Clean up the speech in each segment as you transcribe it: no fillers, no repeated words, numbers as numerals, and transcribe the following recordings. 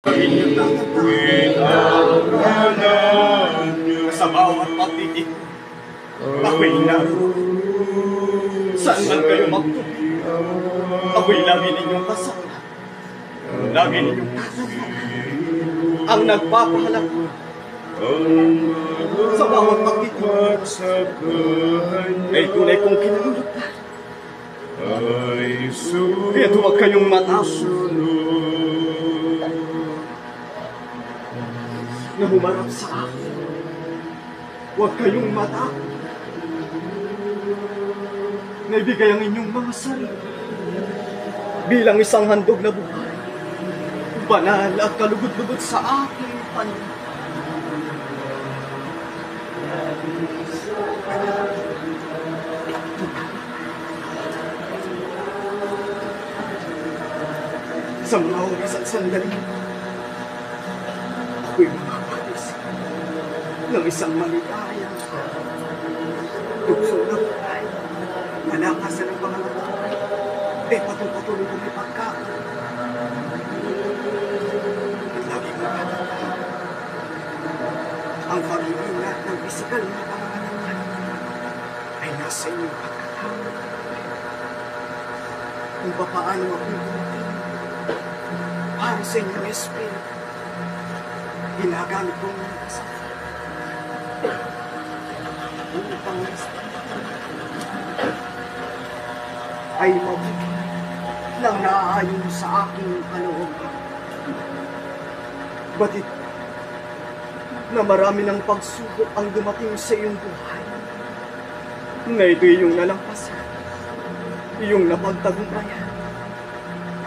Sa bawat pagtitik, ako'y naroon. Saan man kayo magtubig, ako'y lagi ninyong kasama. Lagi ninyong kasama. Ang nagpapahalak sa bawat pagtitik ay tunay kong kinalulugdan. Kaya huwag kayong matapos na humarap sa akin. Huwag kayong matakot na ibigay ang inyong mga sarili bilang isang handog na buhay, banal at kalugod-lugod sa aking Panginoon. Sa mga oras at sandali, ako'y makapagising ng isang maligayang tukso na buhay na nakasan ng pangalawang patuloy kong ipagkakaroon. At laging magkakata ang pag-iingat ng pisikal na pangangalaman ay nasa inyong pagkatao. Kung paano ako'y dumating para sa inyong espiritu, ginagamit kong mga kasama upang ay mabuti nang naaayon sa aking kalooban. Batit na marami ng pagsubok ang dumating sa iyong buhay, na ito iyong nalampasan, iyong napagtagumpayan.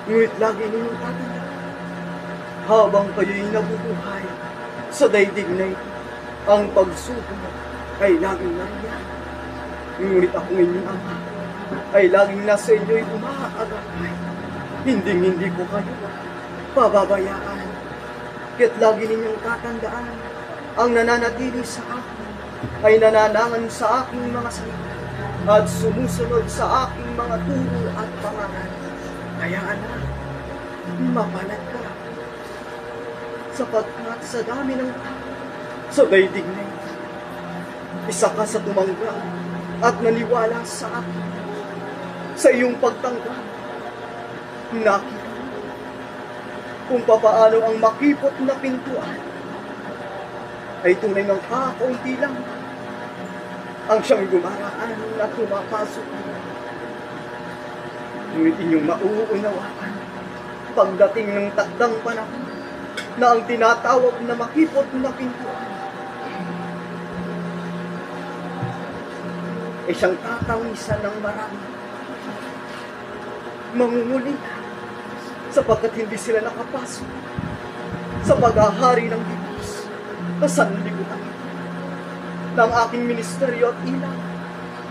Ngunit lagi ninyong tatandaan, habang kayo'y nabubuhay sa daigdig na ito, ang pagsubok ay laging nariyan. Ngunit akong inyong Ama ay laging nasa inyo'y umaagapay. Hindi ko kayo pababayaan. Kaya't lagi ninyong tatandaan, ang nananatili sa akin ay nananangan sa aking mga salita at sumusunod sa aking mga turo at pangaral. Kaya anak, mapalad ka, sapagkat sa dami ng tao sa daigdig na ito, isa ka sa tumangga at naniwala sa akin. Sa iyong pagtanggap, nakita kung papaano ang makipot na pintuan ay tunay ng kakaunti lang ang siyang gumaraan at pumapasok. Ngunit inyong mauunawaan pagdating ng takdang panahon na ang tinatawag na makipot na pintuan ay siyang tatawisan ng marami. Mangunguli sapagkat hindi sila nakapasok sa paghahari ng Diyos na sanlibutan ng aking ministeryo at ilaw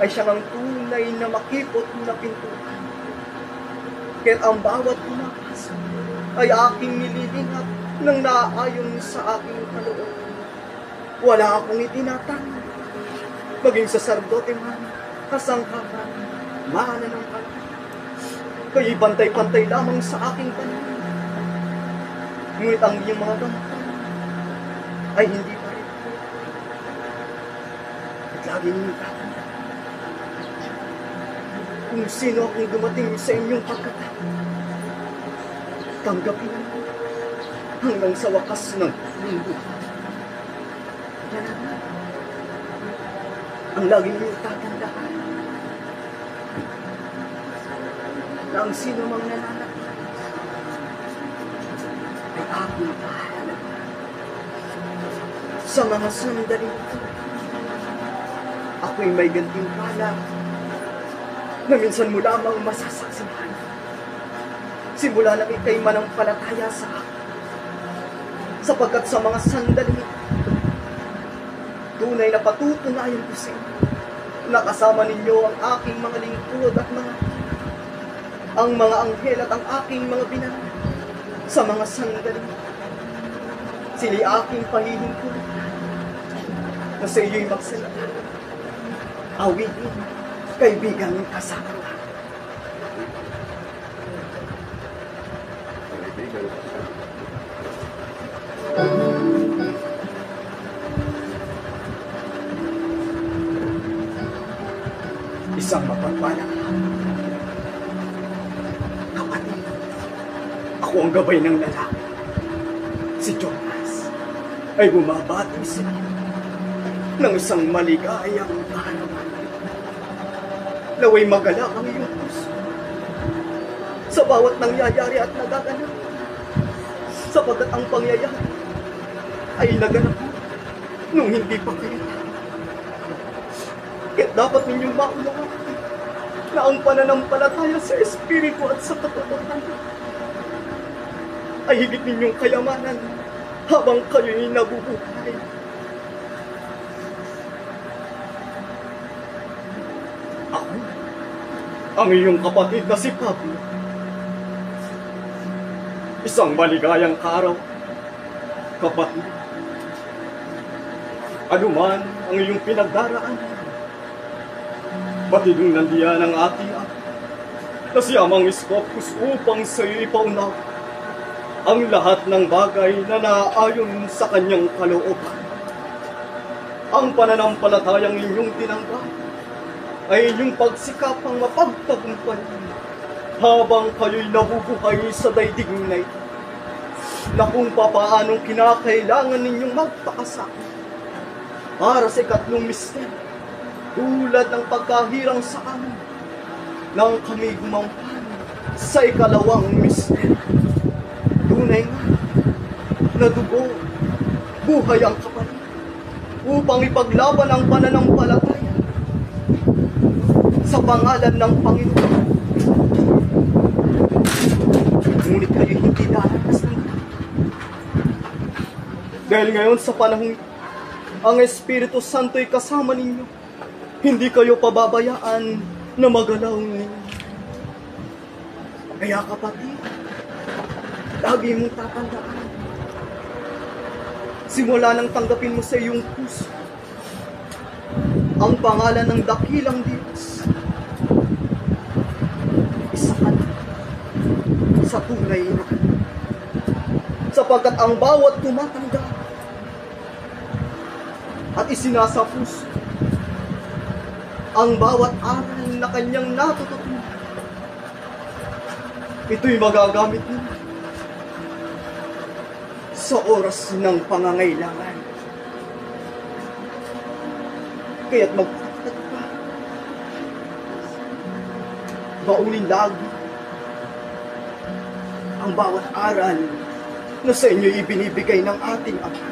ay siyang ang tunay na makipot na pintuan. Kaya't ang bawat pumapasok ay aking nililingat ng naaayon sa aking kalooban. Wala akong itinatanong, maging saserdote man, kasangkapan, mananampalataya. Kayo'y pantay-pantay lamang sa aking panahon. Ngunit ang iyong mga gamutan ay hindi pa rin. At lagi niyong tatandaan kung sino akong dumating sa inyong pagkatao. Tanggapin mo hanggang sa wakas ng mundo. Yan ang lagi niyong tatandaan, na ang sino mang nananatili ay aking pahalaga. Sa mga sandali ito, ako'y may gantimpala na minsan mo lamang masasaksihan. Simula na ika'y manampalataya sa akin, sapagkat sa mga sandali ito, tunay na patutunayan ko sa inyo na kasama ninyo ang aking mga lingkod at ang mga anghel at ang aking mga binanal. Sa mga sandali, sila'y aking pahihingkulan na sa iyo'y magsalita. Awitin, kaibigan kasama. Balang kapatid, ako ang gabay ng lalaki. Si Jonas ay bumabati sa iyo ng isang maligayang araw. Naway magalak ang iyong puso sa bawat nangyayari at nagaganap, sapagkat ang pangyayari ay naganap nung hindi pa kayo. Kaya dapat ninyong maunawaan na ang pananampalataya sa Espiritu at sa katotohanan ay higit ninyong kayamanan habang kayo'y nabubuhay. Ako, ang iyong kapatid na si Pablo, isang maligayang araw, kapatid. Anuman ang iyong pinagdaraan, batid nung nandiyan ang ating Ama na si Amang Iskopus upang sa iyo ipaunaw ang lahat ng bagay na naaayon sa kanyang kalooban. Ang pananampalatayang inyong tinanggap ay inyong pagsikapang mapagtagumpayan habang kayo'y nabubuhay sa daigdig na ito, na kung papaanong kinakailangan ninyong magpakasakit para sa ikatlong misteryo, tulad ng pagkahirang sa amin nang kami gumampan sa ikalawang misteryo. Tunay nga na dugo, buhay ang kapalit upang ipaglaban ang pananampalataya sa pangalan ng Panginoon. Ngunit kayo hindi daranas ng dahil ngayon sa panahon ang Espiritu Santo'y kasama ninyo, hindi kayo pababayaan na magalaw ninyo. Kaya kapatid, lagi mong tatandaan, simula nang tanggapin mo sa iyong puso ang pangalan ng dakilang Diyos, isa ka na sa tunay na, sapagkat ang bawat tumatanggap at isinasa puso ang bawat aral na kanyang natututunan, ito'y magagamit niya sa oras ng pangangailangan. Kaya't magtatag pa, baunin lagi ang bawat aral na sa inyo ibinibigay ng ating Ama.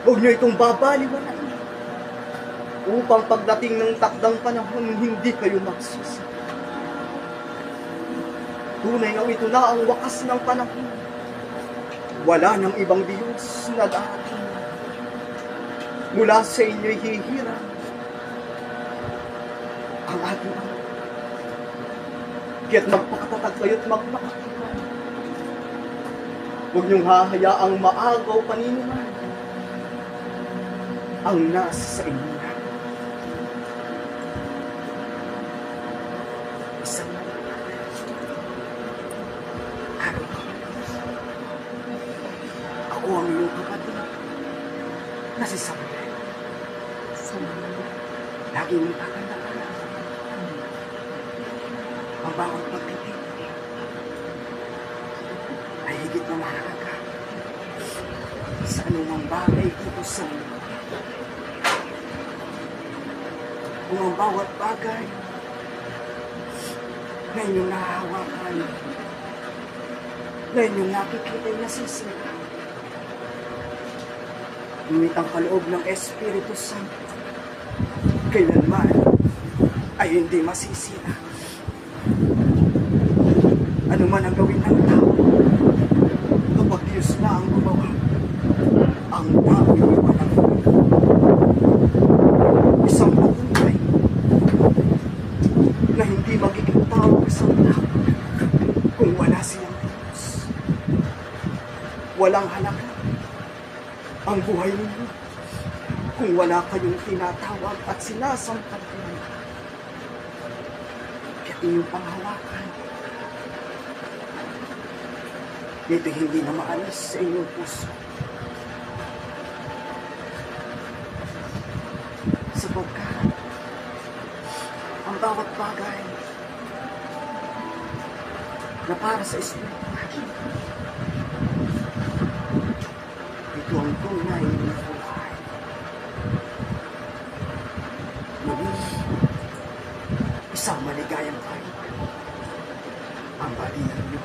Huwag nyo itong babaliwalain upang pagdating ng takdang panahon, hindi kayo magsisi. Tunay na ito na ang wakas ng panahon. Wala nang ibang Diyos na darating. Mula sa inyo'y hihirang ang ating Ama. Kaya't magpakatatag kayo't magpakatibay. Huwag niyong hahayaang maagaw paninuman ang nasa sa inyo na. Isang araw ka. Ako ang iyong kapatid na si Samuel. Lagi mong tatandaan ang bawat pagtitindig ay higit na mahalaga sa anumang bagay dito sa mundo. Kung ang bawat bagay na inyong nahahawakan, na inyong nakikita ay nasisira, ngunit ang kaloob ng Espiritu Santo kailanman ay hindi masisira. Ano man ang gawin ng tao, kapag Diyos na ang gumawa, ang tao ay walang isang patunay na hindi magiging tao isang tao kung wala silang Diyos. Walang halaga ang buhay ninyo kung wala kayong tinatawag at sinasampalhan. Kaya inyong panghawakan, dito hindi na maalis sa inyong puso. Sapagkat ang bawat bagay na para sa espiritual. Ito ang tunay na buhay. Muli, isang maligayang kayo ang balihan niyo.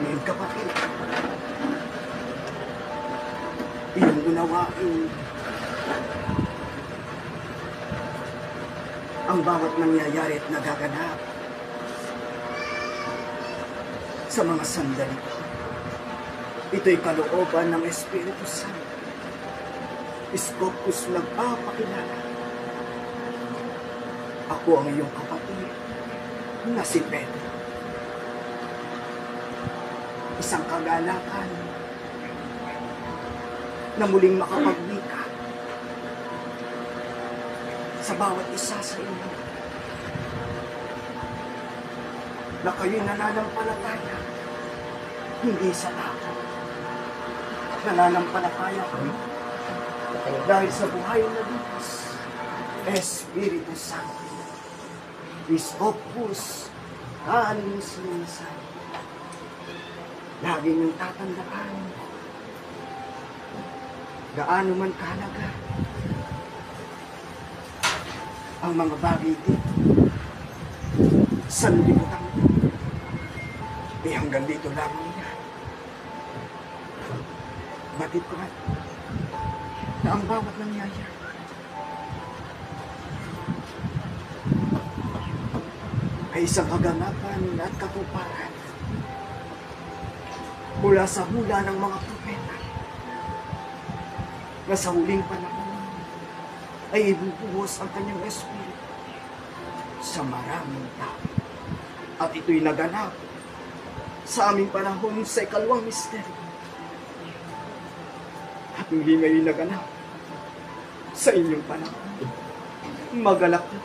Ngayon kapatid, iyong unawain ang bawat nangyayari at nagaganap sa mga sandali. Ito'y kalooban ng Espiritu Santo. Iskopus nagpapakilala. Ako ang iyong kapatid na si Pedro. Isang kagalakan na muling makapagwika sa bawat isa sa inyo na kayo'y nananampalataya hindi sa tao. Nananampalataya kayo dahil sa buhay na Diyos, Espiritu Santo, Iskopus Kanis-Linisan. Lagi niyong tatandaan gaano man kahalaga ang mga bagay dito sa libutan. Hanggang dito lamang yan. Batid ko na ang bawat nangyayari ay isang kaganapan at katuparan mula sa hula ng mga propeta na sa huling panahon ay ibubuhos ang kanyang espiritu sa maraming tao. At ito'y naganap sa aming panahon sa ikalawang misteryo. At hindi ngayon naganap sa inyong panahon. Magalak na,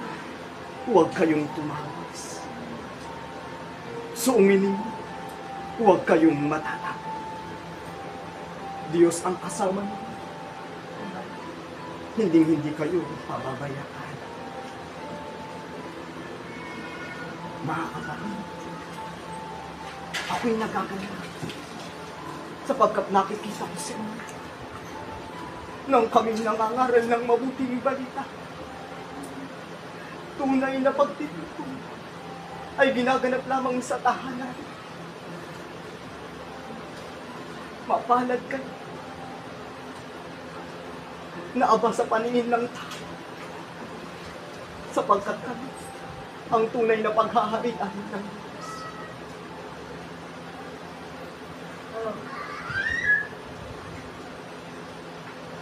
huwag kayong tumawas. Suuminin, huwag kayong matatakot. Diyos ang kasama niyo. Hindi kayo pababayaan. Mga kapatid, ako'y nagagalak sapagkat nakikita ko sa inyo nang kaming nangangaral ng mabuting balita. Tunay na pagtitipon ay ginaganap lamang sa tahanan. Mapalad kayo na aba sa paningin ng tao sapagkat kami ang tunay na paghaharian ng Diyos.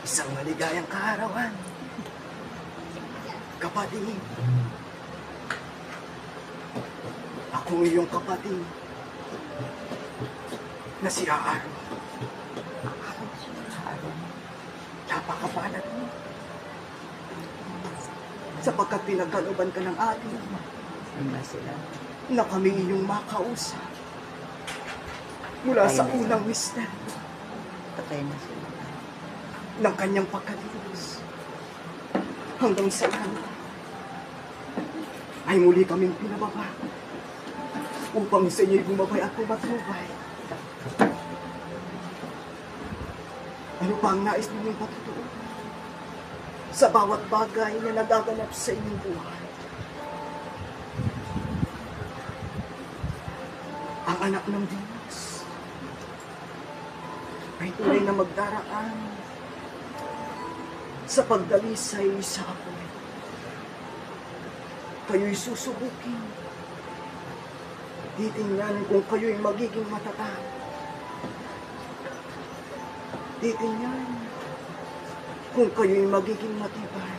Isang maligayang kaarawan, kapatid. Ako iyong kapatid na si Aaron. Napakapalad mo sapagkat pinagkalooban ka ng ating na kami iyong makausap mula sa unang misteryo ng kanyang pagkalinis hanggang sa ilang ay muli kaming pinababa upang sa inyo'y bumabay at pumatubay. Ano pa ang nais ninyong patutuo sa bawat bagay na nagaganap sa inyong buhay? Ang anak ng Diyos ay tunay na magdaraan sa pagdalisay sa apoy. Kayo'y susubukin. Titingnan kung kayo'y magiging matatag. Titingnan kung kayo'y magiging matibay.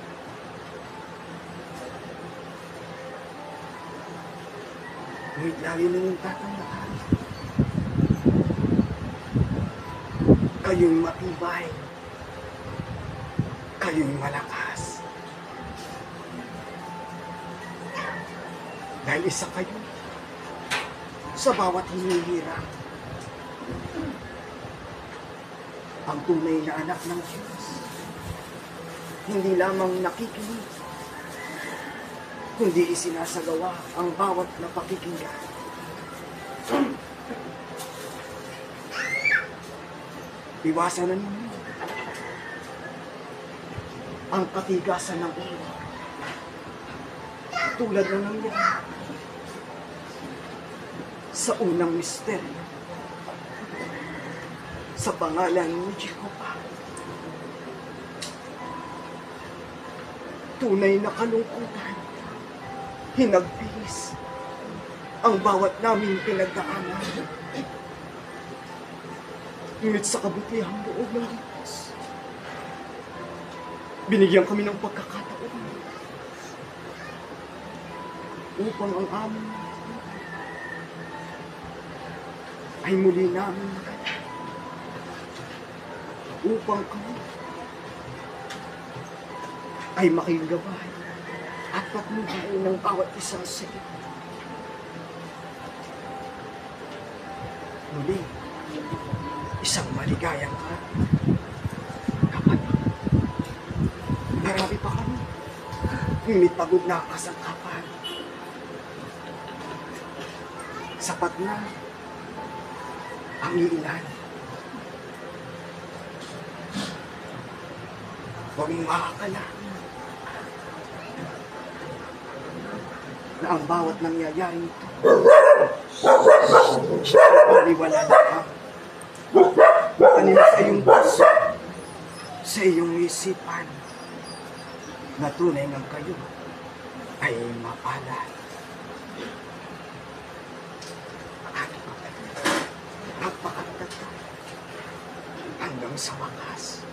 Ngunit lagi ninyong tatandaan, kayo'y matibay, kayo'y malakas. Dahil isa kayo sa bawat hinihirap ang tunay na anak ng Diyos. Hindi lamang nakikinig, kundi isinasagawa ang bawat napakikinggan. Iwasan na ninyo ang katigasan ng ulo, tulad na nangyari sa unang misteryo sa pangalan ni Jehovah. Tunay na kalungkutan, hinagpis ang bawat naming pinagdaanan. Ngunit sa kabutihang loob ng Diyos, binigyan kami ng pagkakataon upang ang aming ay muli namin magaling, upang kami ay makigabay at patnubayan ng bawat isa sa iyo. Muli, isang maligayang araw. Kapatid, marami pa kami, ngunit pagod na ang kasangkapan. Sapat na ang ilan. Huwag mong makakalain na ang bawat nangyayaring ito baliwala lamang tanim sa iyong puso, sa iyong isipan, na tunay ng kayo ay mapalad. At pakatagtag hanggang sa wakas.